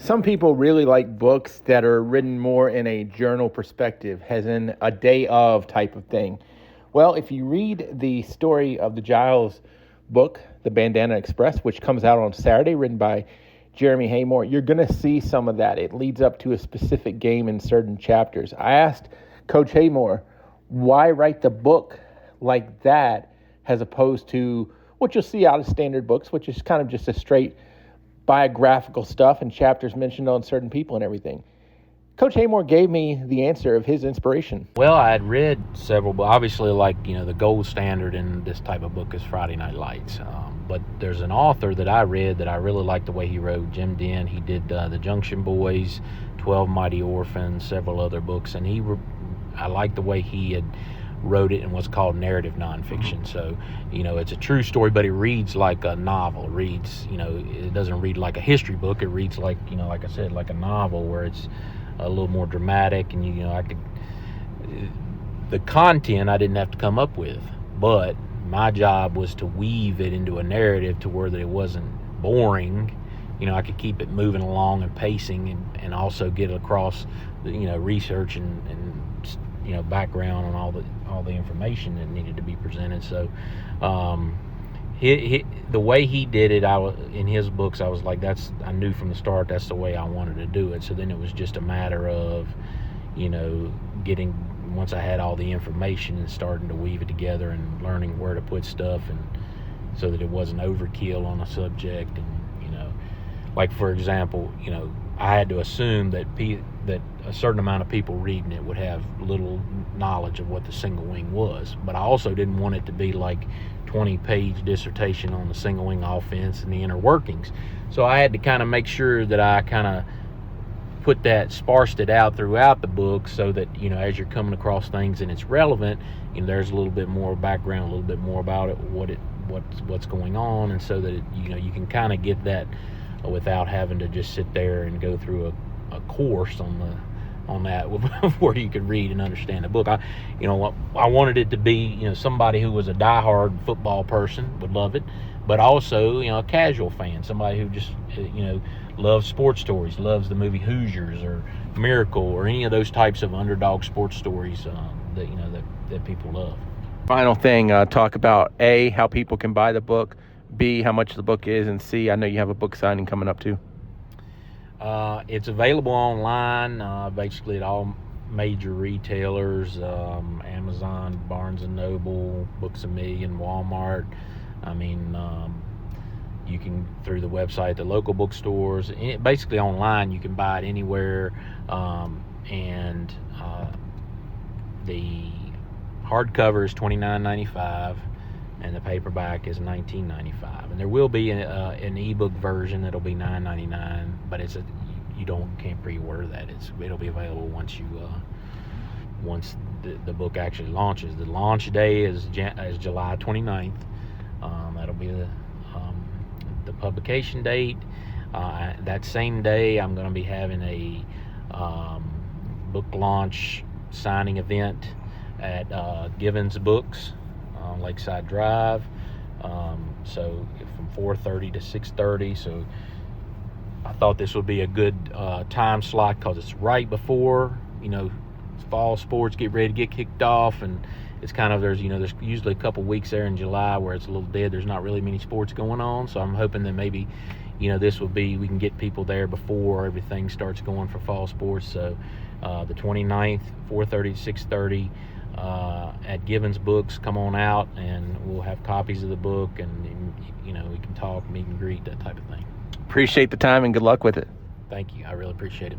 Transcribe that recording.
Some people really like books that are written more in a journal perspective, as in a day of type of thing. Well, if you read the story of the Giles book, The Bandana Express, which comes out on Saturday, written by Jeremy Haymore, you're going to see some of that. It leads up to a specific game in certain chapters. I asked Coach Haymore, why write the book like that as opposed to what you'll see out of standard books, which is kind of just a straight biographical stuff and chapters mentioned on certain people and everything. Coach Haymore gave me the answer of his inspiration. Well, I had read several, but obviously, the gold standard in this type of book is Friday Night Lights. But there's an author that I read that I really liked the way he wrote, Jim Den. He did The Junction Boys, 12 Mighty Orphans, several other books, and I liked the way he had wrote it in what's called narrative nonfiction. So, it's a true story, but it reads like a novel. It reads, it doesn't read like a history book. It reads like, like I said, like a novel where it's a little more dramatic, and the content I didn't have to come up with, but my job was to weave it into a narrative to where that it wasn't boring. I could keep it moving along and pacing, and also get across, research and background on all the information that needed to be presented. So, the way he did it, in his books, I was like, I knew from the start that's the way I wanted to do it. So then it was just a matter of, once I had all the information and starting to weave it together and learning where to put stuff, and so that it wasn't overkill on a subject. And like for example, I had to assume that a certain amount of people reading it would have little knowledge of what the single wing was, but I also didn't want it to be like 20-page dissertation on the single wing offense and the inner workings. So I had to kind of make sure that I kind of sparsed it out throughout the book, so that as you're coming across things and it's relevant, there's a little bit more background, a little bit more about it, what's going on, and so that you can kind of get that without having to just sit there and go through a course on that where you could read and understand the book. I wanted it to be somebody who was a diehard football person would love it, but also a casual fan, somebody who just loves sports stories, loves the movie Hoosiers or Miracle or any of those types of underdog sports stories that people love. Final thing, talk about A, how people can buy the book, B, how much the book is, and C, I know you have a book signing coming up too. It's available online, basically at all major retailers, Amazon, Barnes & Noble, Books A Million, Walmart. You can, through the website, the local bookstores, basically online, you can buy it anywhere. And the hardcover is $29.95. and the paperback is $19.95. And there will be an ebook version that'll be $9.99, but can't pre-order that. It'll be available once the book actually launches. The launch day is July 29th. That'll be the publication date. That same day, I'm going to be having a book launch signing event at Givens Books on Lakeside Drive, so from 4:30 to 6:30. So I thought this would be a good time slot, because it's right before fall sports get ready to get kicked off, and it's kind of there's usually a couple weeks there in July where it's a little dead. There's not really many sports going on, so I'm hoping that maybe this will be, we can get people there before everything starts going for fall sports. So the 29th, 4:30 to 6:30. At Givens Books, come on out, and we'll have copies of the book, and we can talk, meet and greet, that type of thing. Appreciate the time and good luck with it. Thank you. I really appreciate it.